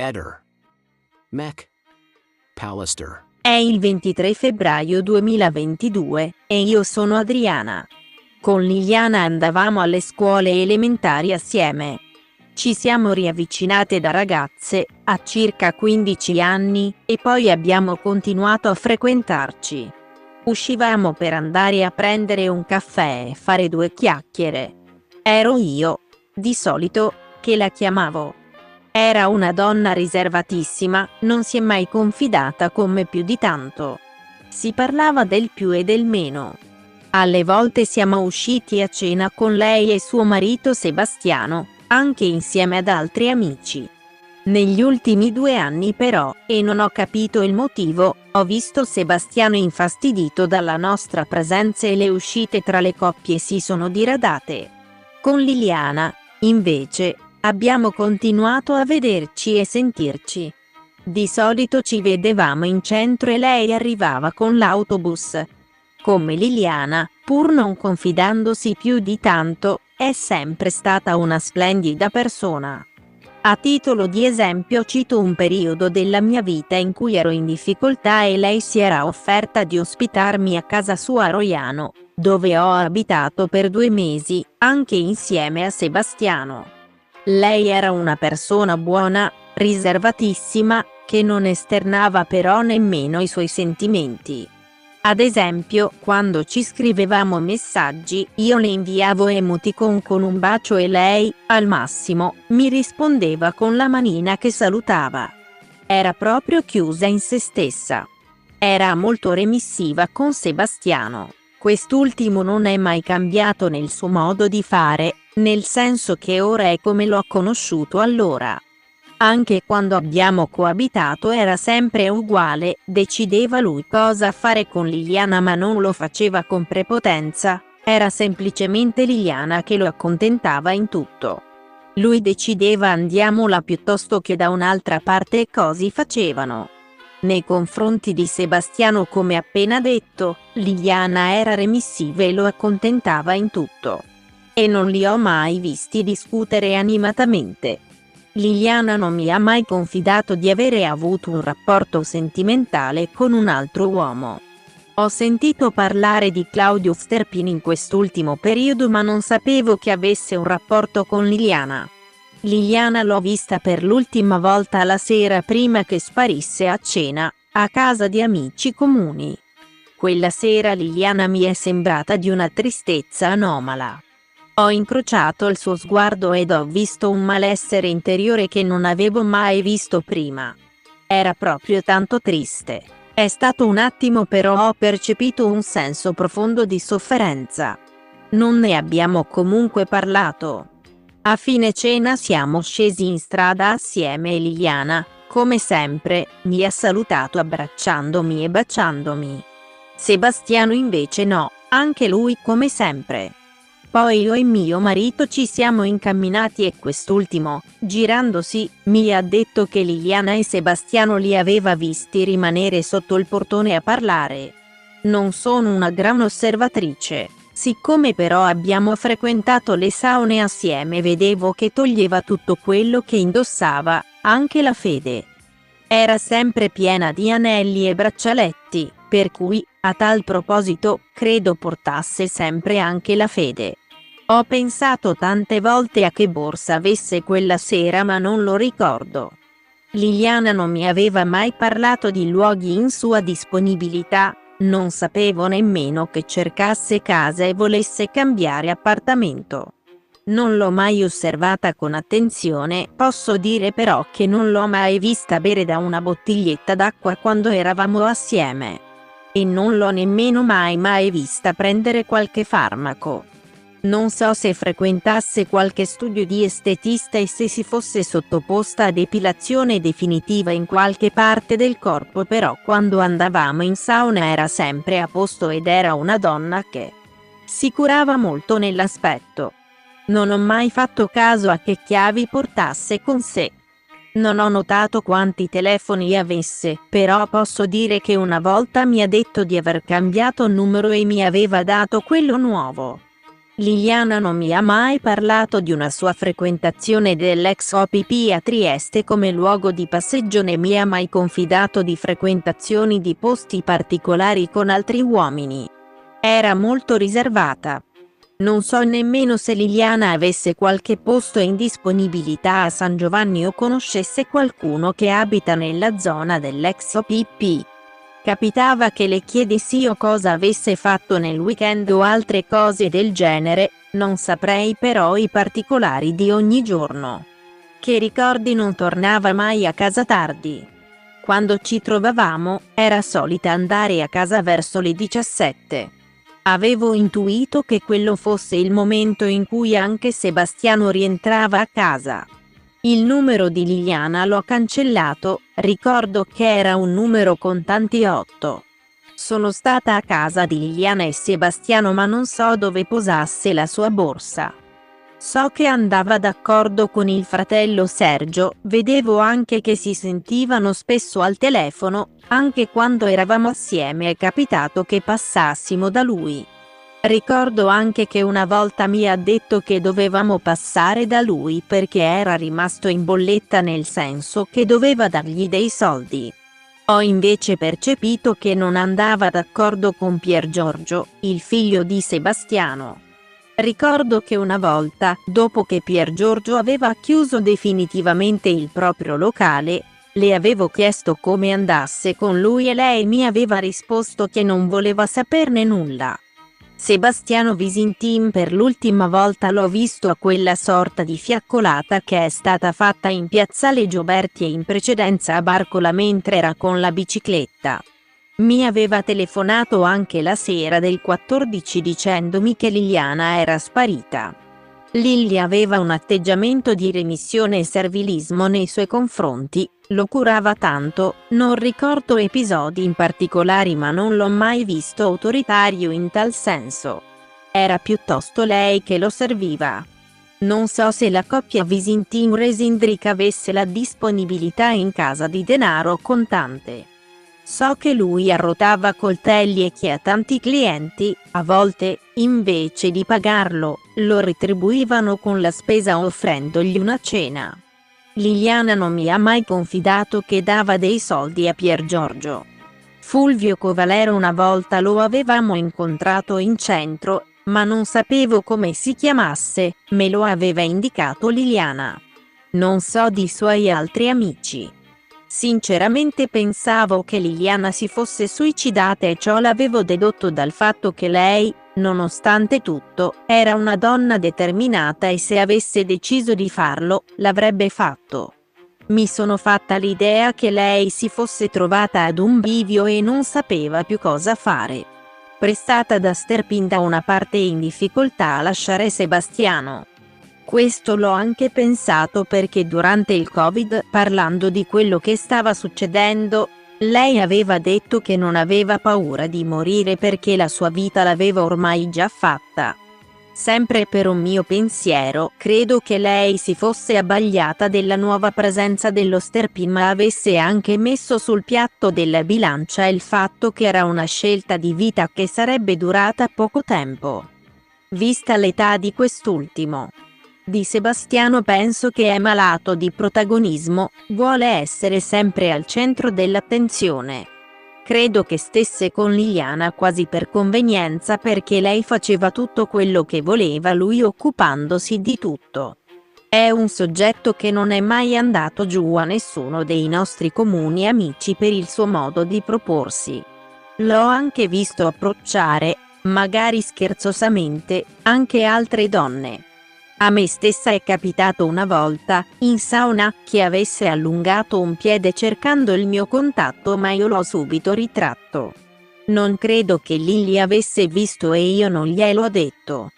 Eder. Mech. Pallister. È il 23 febbraio 2022 e io sono Adriana. Con Liliana andavamo alle scuole elementari assieme. Ci siamo riavvicinate da ragazze, a circa 15 anni, e poi abbiamo continuato a frequentarci. Uscivamo per andare a prendere un caffè e fare due chiacchiere. Ero io, di solito, che la chiamavo. Era una donna riservatissima, non si è mai confidata con me più di tanto. Si parlava del più e del meno. Alle volte siamo usciti a cena con lei e suo marito Sebastiano, anche insieme ad altri amici. Negli ultimi 2 anni però, e non ho capito il motivo, ho visto Sebastiano infastidito dalla nostra presenza e le uscite tra le coppie si sono diradate. Con Liliana, invece, abbiamo continuato a vederci e sentirci. Di solito ci vedevamo in centro e lei arrivava con l'autobus. Come Liliana, pur non confidandosi più di tanto, è sempre stata una splendida persona. A titolo di esempio cito un periodo della mia vita in cui ero in difficoltà e lei si era offerta di ospitarmi a casa sua a Roiano, dove ho abitato per 2 mesi, anche insieme a Sebastiano. Lei era una persona buona, riservatissima, che non esternava però nemmeno i suoi sentimenti. Ad esempio, quando ci scrivevamo messaggi, io le inviavo emoticon con un bacio e lei, al massimo, mi rispondeva con la manina che salutava. Era proprio chiusa in se stessa. Era molto remissiva con Sebastiano. Quest'ultimo non è mai cambiato nel suo modo di fare, nel senso che ora è come l'ho conosciuto allora. Anche quando abbiamo coabitato era sempre uguale, decideva lui cosa fare con Liliana ma non lo faceva con prepotenza, era semplicemente Liliana che lo accontentava in tutto. Lui decideva andiamo là piuttosto che da un'altra parte e così facevano. Nei confronti di Sebastiano, come appena detto, Liliana era remissiva e lo accontentava in tutto. E non li ho mai visti discutere animatamente. Liliana non mi ha mai confidato di avere avuto un rapporto sentimentale con un altro uomo. Ho sentito parlare di Claudio Sterpin in quest'ultimo periodo ma non sapevo che avesse un rapporto con Liliana. Liliana l'ho vista per l'ultima volta la sera prima che sparisse a cena, a casa di amici comuni. Quella sera Liliana mi è sembrata di una tristezza anomala. Ho incrociato il suo sguardo ed ho visto un malessere interiore che non avevo mai visto prima. Era proprio tanto triste. È stato un attimo però ho percepito un senso profondo di sofferenza. Non ne abbiamo comunque parlato. A fine cena siamo scesi in strada assieme e Liliana, come sempre, mi ha salutato abbracciandomi e baciandomi. Sebastiano invece no, anche lui come sempre. Poi io e mio marito ci siamo incamminati e quest'ultimo, girandosi, mi ha detto che Liliana e Sebastiano li aveva visti rimanere sotto il portone a parlare. Non sono una gran osservatrice, siccome però abbiamo frequentato le saune assieme vedevo che toglieva tutto quello che indossava, anche la fede. Era sempre piena di anelli e braccialetti, per cui, a tal proposito, credo portasse sempre anche la fede. Ho pensato tante volte a che borsa avesse quella sera ma non lo ricordo. Liliana non mi aveva mai parlato di luoghi in sua disponibilità, non sapevo nemmeno che cercasse casa e volesse cambiare appartamento. Non l'ho mai osservata con attenzione, posso dire però che non l'ho mai vista bere da una bottiglietta d'acqua quando eravamo assieme. E non l'ho nemmeno mai vista prendere qualche farmaco. Non so se frequentasse qualche studio di estetista e se si fosse sottoposta a depilazione definitiva in qualche parte del corpo, però quando andavamo in sauna era sempre a posto ed era una donna che si curava molto nell'aspetto. Non ho mai fatto caso a che chiavi portasse con sé. Non ho notato quanti telefoni avesse, però posso dire che una volta mi ha detto di aver cambiato numero e mi aveva dato quello nuovo. Liliana non mi ha mai parlato di una sua frequentazione dell'ex OPP a Trieste come luogo di passeggio, né mi ha mai confidato di frequentazioni di posti particolari con altri uomini. Era molto riservata. Non so nemmeno se Liliana avesse qualche posto in disponibilità a San Giovanni o conoscesse qualcuno che abita nella zona dell'ex OPP. Capitava che le chiedessi io cosa avesse fatto nel weekend o altre cose del genere, non saprei però i particolari di ogni giorno. Che ricordi, non tornava mai a casa tardi. Quando ci trovavamo, era solita andare a casa verso le 17. Avevo intuito che quello fosse il momento in cui anche Sebastiano rientrava a casa. Il numero di Liliana l'ho cancellato, ricordo che era un numero con tanti 8. Sono stata a casa di Liliana e Sebastiano ma non so dove posasse la sua borsa. So che andava d'accordo con il fratello Sergio, vedevo anche che si sentivano spesso al telefono, anche quando eravamo assieme è capitato che passassimo da lui. Ricordo anche che una volta mi ha detto che dovevamo passare da lui perché era rimasto in bolletta, nel senso che doveva dargli dei soldi. Ho invece percepito che non andava d'accordo con Piergiorgio, il figlio di Sebastiano. Ricordo che una volta, dopo che Piergiorgio aveva chiuso definitivamente il proprio locale, le avevo chiesto come andasse con lui e lei mi aveva risposto che non voleva saperne nulla. Sebastiano Visintin per l'ultima volta l'ho visto a quella sorta di fiaccolata che è stata fatta in piazzale Gioberti e in precedenza a Barcola mentre era con la bicicletta. Mi aveva telefonato anche la sera del 14 dicendomi che Liliana era sparita. Lily aveva un atteggiamento di remissione e servilismo nei suoi confronti, lo curava tanto, non ricordo episodi in particolari ma non l'ho mai visto autoritario in tal senso. Era piuttosto lei che lo serviva. Non so se la coppia Visintin-Resindric avesse la disponibilità in casa di denaro contante. So che lui arrotava coltelli e che a tanti clienti, a volte, invece di pagarlo, lo retribuivano con la spesa offrendogli una cena. Liliana non mi ha mai confidato che dava dei soldi a Piergiorgio. Fulvio Covalero una volta lo avevamo incontrato in centro, ma non sapevo come si chiamasse, me lo aveva indicato Liliana. Non so di suoi altri amici. Sinceramente pensavo che Liliana si fosse suicidata e ciò l'avevo dedotto dal fatto che lei, nonostante tutto, era una donna determinata e se avesse deciso di farlo, l'avrebbe fatto. Mi sono fatta l'idea che lei si fosse trovata ad un bivio e non sapeva più cosa fare. Prestata da Sterpin da una parte e in difficoltà a lasciare Sebastiano. Questo l'ho anche pensato perché durante il Covid, parlando di quello che stava succedendo, lei aveva detto che non aveva paura di morire perché la sua vita l'aveva ormai già fatta. Sempre per un mio pensiero, credo che lei si fosse abbagliata della nuova presenza dello Sterpin ma avesse anche messo sul piatto della bilancia il fatto che era una scelta di vita che sarebbe durata poco tempo. Vista l'età di quest'ultimo. Di Sebastiano penso che è malato di protagonismo, vuole essere sempre al centro dell'attenzione. Credo che stesse con Liliana quasi per convenienza perché lei faceva tutto quello che voleva lui occupandosi di tutto. È un soggetto che non è mai andato giù a nessuno dei nostri comuni amici per il suo modo di proporsi. L'ho anche visto approcciare, magari scherzosamente, anche altre donne. A me stessa è capitato una volta, in sauna, che avesse allungato un piede cercando il mio contatto ma io l'ho subito ritratto. Non credo che Lily avesse visto e io non gliel'ho detto.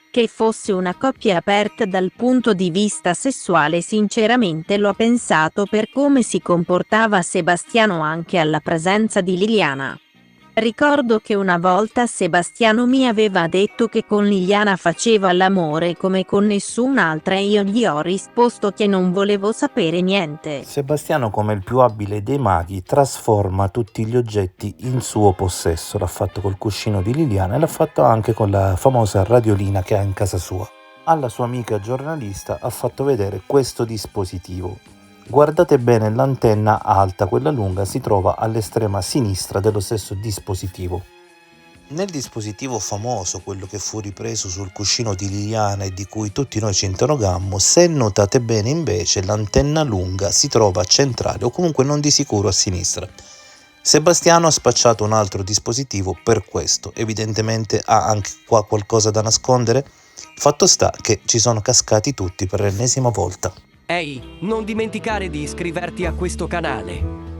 Che fosse una coppia aperta dal punto di vista sessuale sinceramente l'ho pensato per come si comportava Sebastiano anche alla presenza di Liliana. Ricordo che una volta Sebastiano mi aveva detto che con Liliana faceva l'amore come con nessun'altra e io gli ho risposto che non volevo sapere niente. Sebastiano, come il più abile dei maghi, trasforma tutti gli oggetti in suo possesso. L'ha fatto col cuscino di Liliana e l'ha fatto anche con la famosa radiolina che ha in casa sua. Alla sua amica giornalista ha fatto vedere questo dispositivo. Guardate bene, l'antenna alta, quella lunga, si trova all'estrema sinistra dello stesso dispositivo. Nel dispositivo famoso, quello che fu ripreso sul cuscino di Liliana e di cui tutti noi ci interrogammo, se notate bene invece l'antenna lunga si trova centrale o comunque non di sicuro a sinistra. Sebastiano ha spacciato un altro dispositivo per questo, evidentemente ha anche qua qualcosa da nascondere. Fatto sta che ci sono cascati tutti per l'ennesima volta. Ehi, non dimenticare di iscriverti a questo canale.